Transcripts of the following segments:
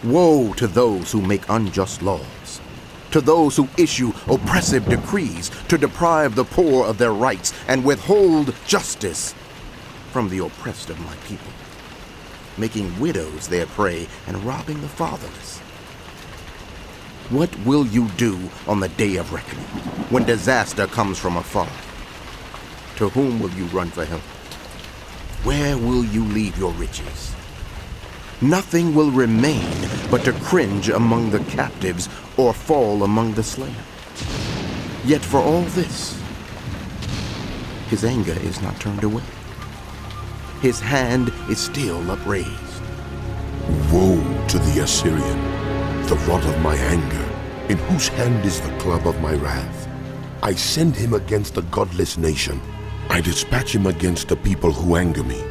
Woe to those who make unjust laws, to those who issue oppressive decrees to deprive the poor of their rights and withhold justice from the oppressed of my people, making widows their prey and robbing the fatherless. What will you do on the day of reckoning, when disaster comes from afar? To whom will you run for help? Where will you leave your riches? Nothing will remain but to cringe among the captives or fall among the slain. Yet for all this, his anger is not turned away. His hand is still upraised. Woe to the Assyrian, the rod of my anger, in whose hand is the club of my wrath. I send him against a godless nation. I dispatch him against the people who anger me,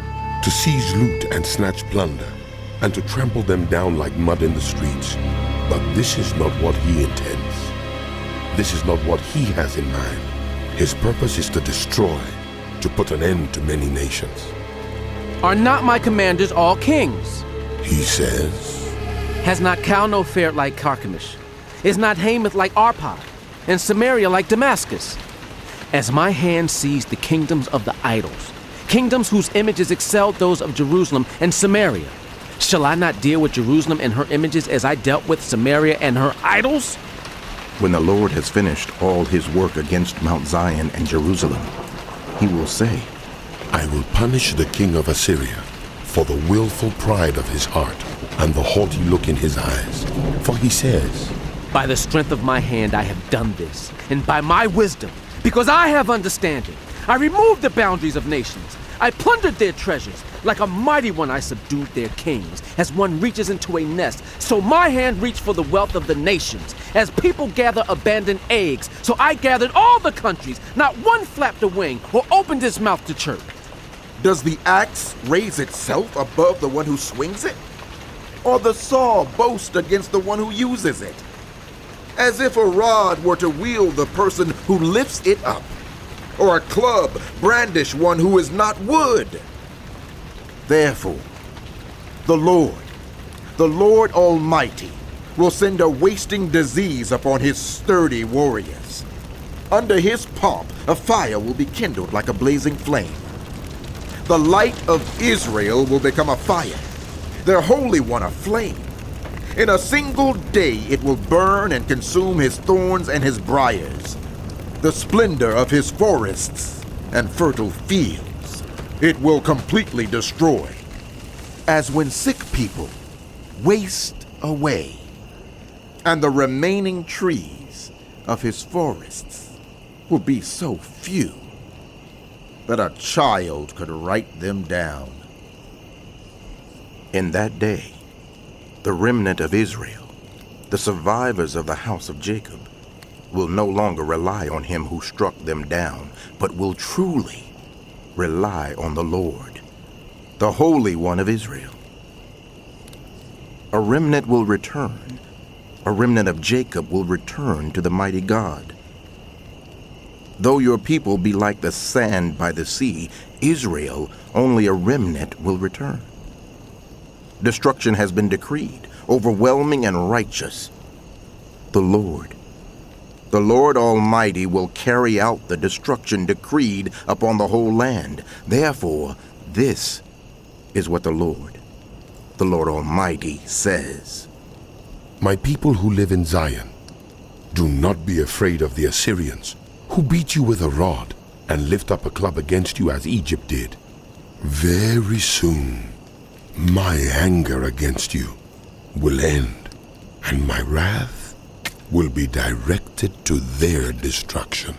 to seize loot and snatch plunder, and to trample them down like mud in the streets. But this is not what he intends. This is not what he has in mind. His purpose is to destroy, to put an end to many nations. Are not my commanders all kings? He says. Has not Calno fared like Carchemish? Is not Hamath like Arpad? And Samaria like Damascus? As my hand seized the kingdoms of the idols, kingdoms whose images excelled those of Jerusalem and Samaria, shall I not deal with Jerusalem and her images as I dealt with Samaria and her idols? When the Lord has finished all his work against Mount Zion and Jerusalem, he will say, I will punish the king of Assyria for the willful pride of his heart and the haughty look in his eyes. For he says, by the strength of my hand I have done this, and by my wisdom, because I have understanding, I removed the boundaries of nations. I plundered their treasures. Like a mighty one, I subdued their kings. As one reaches into a nest, so my hand reached for the wealth of the nations. As people gather abandoned eggs, so I gathered all the countries. Not one flapped a wing or opened its mouth to chirp. Does the axe raise itself above the one who swings it? Or the saw boast against the one who uses it? As if a rod were to wield the person who lifts it up, or a club brandish one who is not wood. Therefore, the Lord Almighty, will send a wasting disease upon his sturdy warriors. Under his pomp, a fire will be kindled like a blazing flame. The light of Israel will become a fire, their Holy One a flame. In a single day it will burn and consume his thorns and his briars, the splendor of his forests and fertile fields. It will completely destroy, as when sick people waste away, and the remaining trees of his forests will be so few that a child could write them down. In that day, the remnant of Israel, the survivors of the house of Jacob, will no longer rely on him who struck them down, but will truly rely on the Lord, the Holy One of Israel. A remnant will return. A remnant of Jacob will return to the mighty God. Though your people be like the sand by the sea, Israel, only a remnant will return. Destruction has been decreed, overwhelming and righteous. The Lord Almighty will carry out the destruction decreed upon the whole land. Therefore, this is what the Lord Almighty says. My people who live in Zion, do not be afraid of the Assyrians, who beat you with a rod and lift up a club against you as Egypt did. Very soon, my anger against you will end, and my wrath will be directed to their destruction.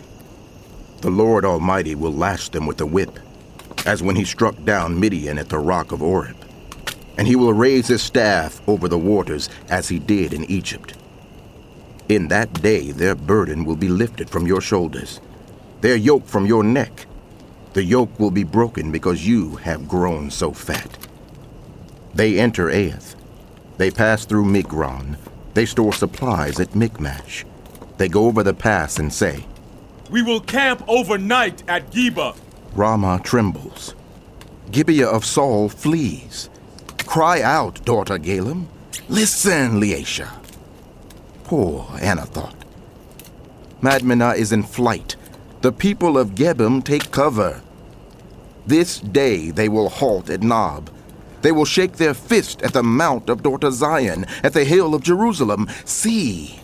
The Lord Almighty will lash them with a whip, as when he struck down Midian at the rock of Oreb. And he will raise his staff over the waters as he did in Egypt. In that day their burden will be lifted from your shoulders, their yoke from your neck. The yoke will be broken because you have grown so fat. They enter Aiath. They pass through Migron. They store supplies at Michmash. They go over the pass and say, we will camp overnight at Geba. Ramah trembles. Gibeah of Saul flees. Cry out, daughter Galem. Listen, Leatia. Poor Anathoth. Madmenah is in flight. The people of Gebim take cover. This day they will halt at Nob. They will shake their fist at the mount of daughter Zion, at the hill of Jerusalem. See,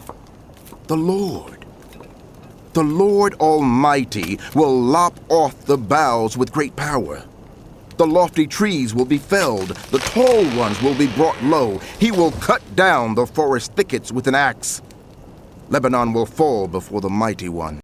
the Lord Almighty will lop off the boughs with great power. The lofty trees will be felled, the tall ones will be brought low. He will cut down the forest thickets with an axe. Lebanon will fall before the mighty one.